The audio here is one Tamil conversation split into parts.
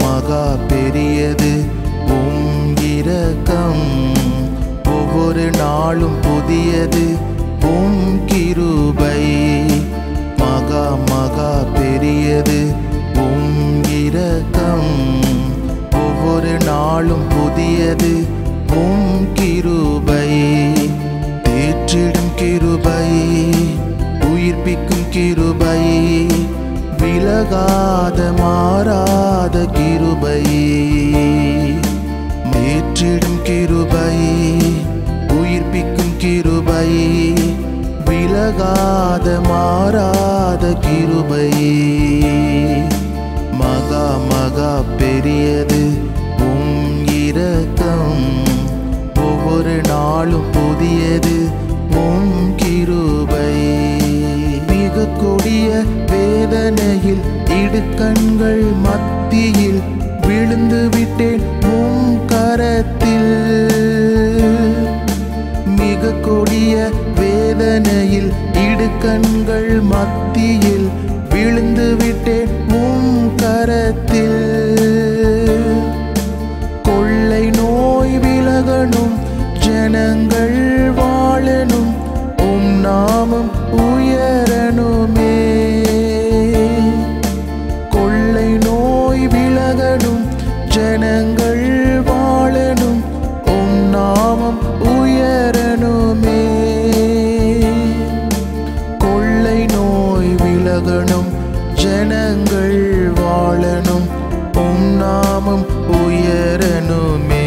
மகா பெரியது உம் இரக்கம், ஒவ்வொரு நாளும் புதியது உம் கிருபை. மகா பெரியது உம் இரக்கம், ஒவ்வொரு நாளும் புதியது உம் கிருபை. தேற்றிடும் கிருபை, உயிர்ப்பிக்கும் கிருபை, விலகாத மாறாத கிருபை. ஏற்றிடும் கிருபை, உயிர்ப்பிக்கும் கிருபை, விலகாத மாறாத கிருபை. மகா பெரியது உம் இரக்கம், ஒவ்வொரு நாளும் புதியது உம் கிருபை. மிக கொடிய வேதனையில் இடுக்கண்கள் மத்தியில் விழுந்து விட்டேன் உம் கரத்தில். மிக கொடிய வேதனையில் இடுக்கண்கள் மத்தியில் விழுந்து விட்டேன் உம் கரத்தில். கொள்ளை நோய் விலகணும், ஜனங்கள் வாழணும், உம் நாமம் உயரணுமே. கொள்ளை நோய் விலகணும், ஜனங்கள் வாழணும், உம் நாமம் உயரணுமே. கொள்ளை நோய் விலகணும், ஜனங்கள் வாழணும், உம் நாமம் உயரணுமே.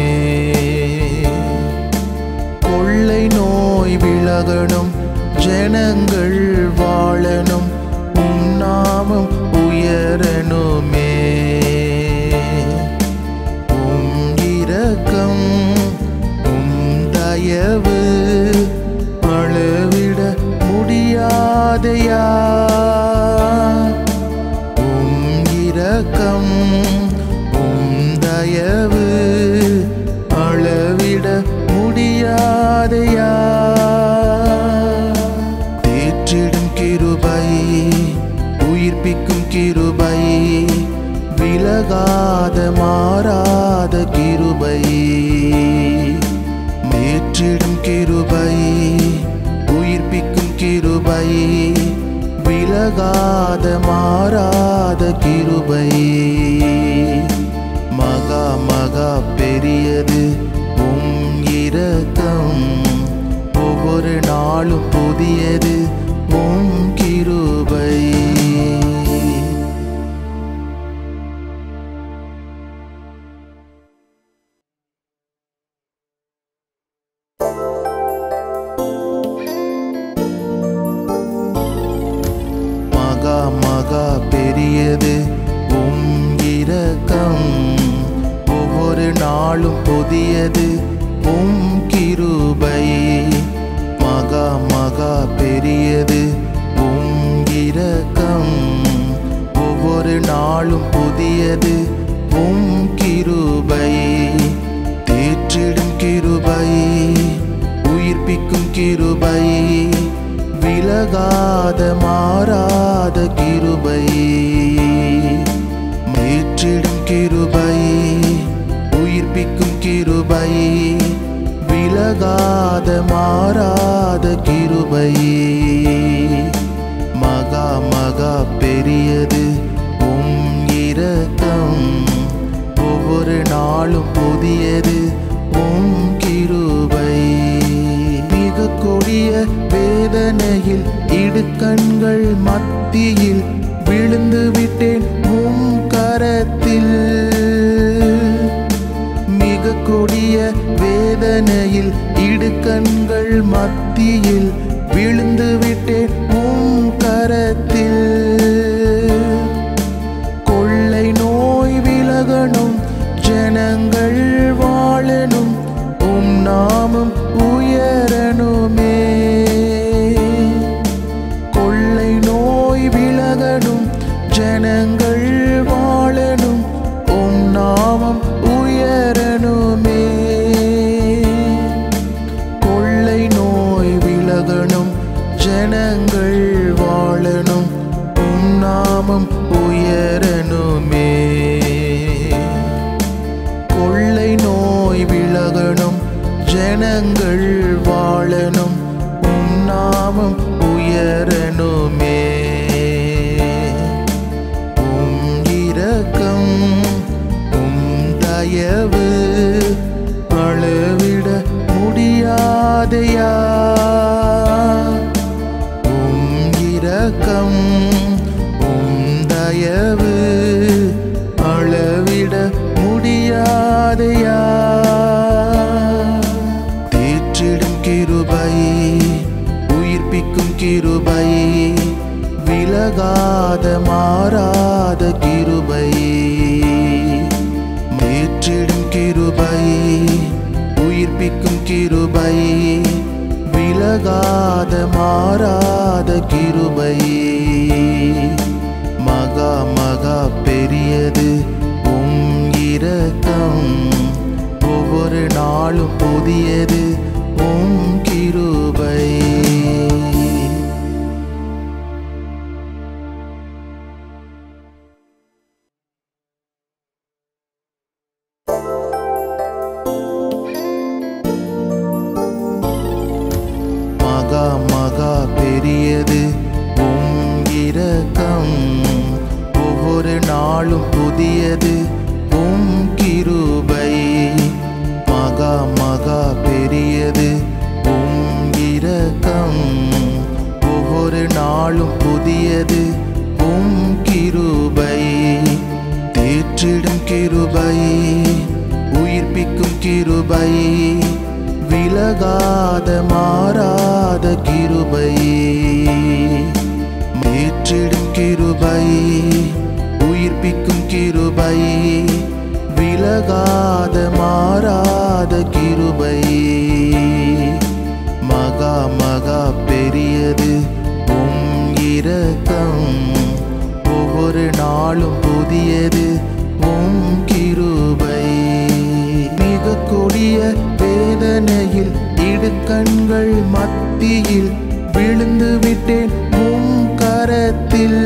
கொள்ளை நோய் விலகணும், ஜனங்கள் வாழணும், உம் நாமம் உயரணுமே. உம் இரக்கம் உம் தயவு அளவிட முடியாதையா. உம் இரக்கம் உம் தயவு அளவிட முடியாதையா. தேற்றிடும் கிருபை, உயிர்ப்பிக்கும் கிருபை, விலகாத மாறாத கிருபை. ஏற்றிடும் கிருபை, உயிர்ப்பிக்கும் கிருபை, விலகாத மாறாத கிருபை. மகா பெரியது உம் இரக்கம், ஒவ்வொரு நாளும் புதியது உம் கிருபை. மகா பெரியது உம் இரக்கம், ஒவ்வொரு நாளும் புதியது உம் கிருபை. மகா பெரியது உம் இரக்கம், ஒவ்வொரு நாளும் புதியது உம் கிருபை. தேற்றிடும் கிருபை, உயிர்ப்பிக்கும் கிருபை, விலகாத மாறாத கிருபை. ஏற்றிடும் கிருபை, உயிர்ப்பிக்கும் கிருபை, விலகாத மாறாத கிருபை. மகா பெரியது உம் இரக்கம், ஒவ்வொரு நாளும் புதியது உம் கிருபை. மிக கொடிய வேதனையில் இடுக்கண்கள் மத்தியில் விழுந்து விட்டேன் உம் கரத்தில். மிக கொடிய வேதனையில் இடுக்கண்கள் மத்தியில் விழுந்து விட்டேன் உம் கரத்தில். கொள்ளை நோய் விலக தயவு அளவிட முடியாதையா இரக்கம் தயவு அளவிட முடியாதையா தேற்றிடும் கிருபை உயிர்ப்பிக்கும் கிருபை விலகாத மாறாத கிருபை தேற்றிடும் கிருபை உயிர்ப்பிக்கும் கிருபை விலகாத மாறாத கிருபை மகா மகா பெரியது இரக்கம் ஒவ்வொரு நாளும் புதியது கிருபை மகா மகா பெரியது இரக்கம் ஒவ்வொரு நாளும் புதியது கிருபை மகா மகா பெரியது இரக்கம் ஒவ்வொரு நாளும் புதியது கிருபை தேற்றிடும் கிருபை உயிர்ப்பிக்கும் கிருபை விலகாத மாறாத கிருபை தேற்றிடும் கிருபை உயிர்ப்பிக்கும் கிருபை விலகாத மாறாத கிருபை மகா மகா பெரியது இரக்கம் ஒவ்வொரு நாளும் புதியது கிருபை மிக கொடிய வேதனையில் இடுக்கண்கள் மத்தியில் விழுந்து விட்டேன் கரத்தில்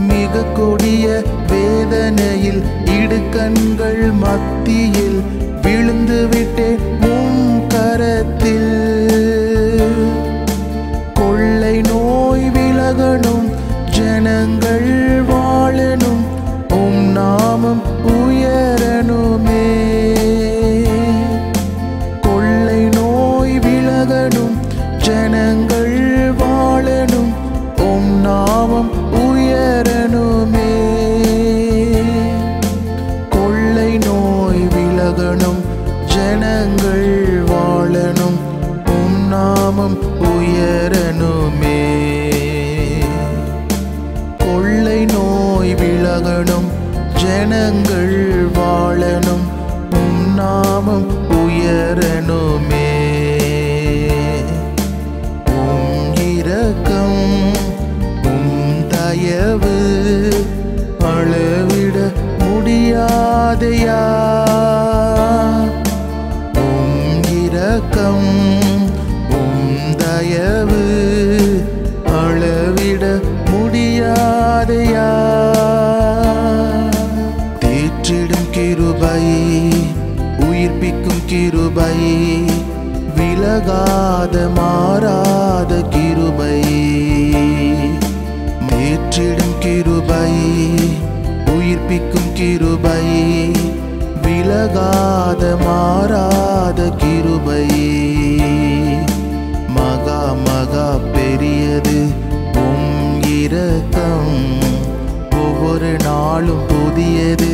மிக கொடிய வேதனையில் இடுக்கண்கள் மத்தியில் விழுந்து விட்டேன் கரத்தில் கொள்ளை நோய் விலகணும் ஜனங்கள் வாழணும் நாமம் உயரணுமே கொள்ளை நோய் விலகணும் ஜனங்கள் வாழணும் நாமம் உயரணுமே கொள்ளை நோய் விலகணும் ஜனங்கள் வாழணும் நாமம் உயரணுமே கொள்ளை நோய் விலகணும் ஜனங்கள் வாழணும் நாமம் உயரணுமே இரக்கம் தயவு அளவிட முடியாதையா இரக்கம் தயவு அளவிட முடியாதையா தேற்றிடும் கிருபை உயிர்ப்பிக்கும் கிருபை விலகாத மாறாத கிருபை தேற்றிடும் கிருபை உயிர்ப்பிக்கும் கிருபை விலகாத மாறாத கிருபை மகா மகா பெரியது இரக்கம் ஒவ்வொரு நாளும் புதியது